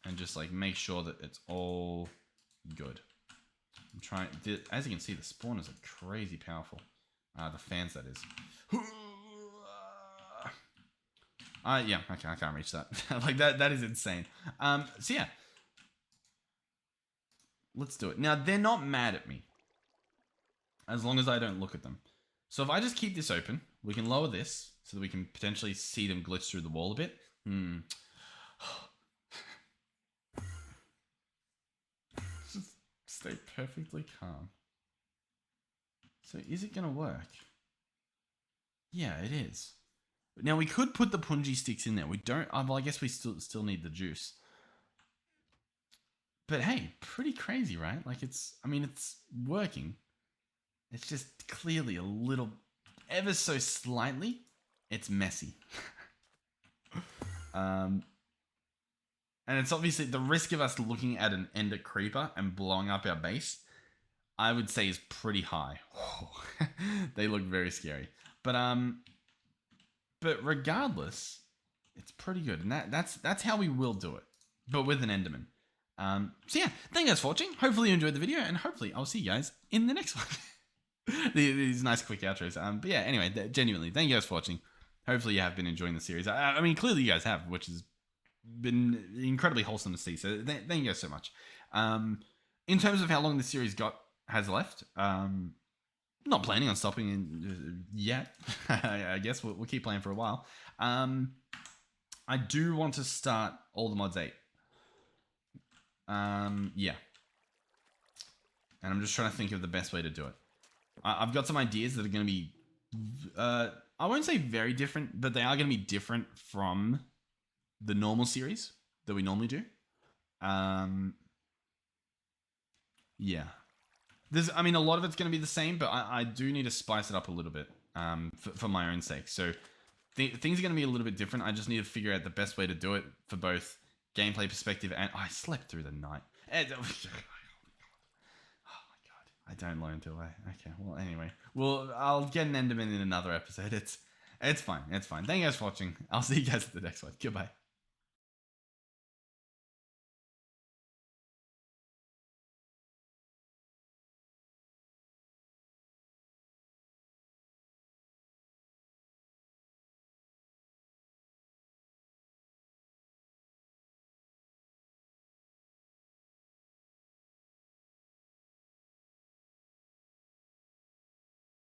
and just like make sure that it's all good. I'm trying. As you can see, the spawners are crazy powerful. The fans, that is. Yeah, okay, I can't reach that. Like, that is insane. So yeah. Let's do it. Now, they're not mad at me. As long as I don't look at them. So if I just keep this open, we can lower this so that we can potentially see them glitch through the wall a bit. Just stay perfectly calm. So is it going to work? Yeah, it is. Now, we could put the punji sticks in there. We don't... well, I guess we still need the juice. But hey, pretty crazy, right? Like, it's working. It's just clearly a little, ever so slightly, it's messy. And it's obviously the risk of us looking at an ender creeper and blowing up our base, I would say, is pretty high. They look very scary. But regardless, it's pretty good. And that's how we will do it. But with an enderman. So yeah, thank you guys for watching. Hopefully you enjoyed the video, and hopefully I'll see you guys in the next one. These nice quick outros. But yeah, anyway, genuinely, thank you guys for watching. Hopefully you have been enjoying the series. I mean, clearly you guys have, which has been incredibly wholesome to see. So thank you guys so much. In terms of how long the series has left, not planning on stopping yet. I guess we'll keep playing for a while. I do want to start all the mods 8. Yeah. And I'm just trying to think of the best way to do it. I've got some ideas that are going to be, I won't say very different, but they are going to be different from the normal series that we normally do. Yeah. A lot of it's going to be the same, but I do need to spice it up a little bit, for my own sake. So things are going to be a little bit different. I just need to figure out the best way to do it for both gameplay perspective and... I slept through the night. I don't learn till okay, well, anyway. Well, I'll get an enderman in another episode. It's fine. It's fine. Thank you guys for watching. I'll see you guys at the next one. Goodbye.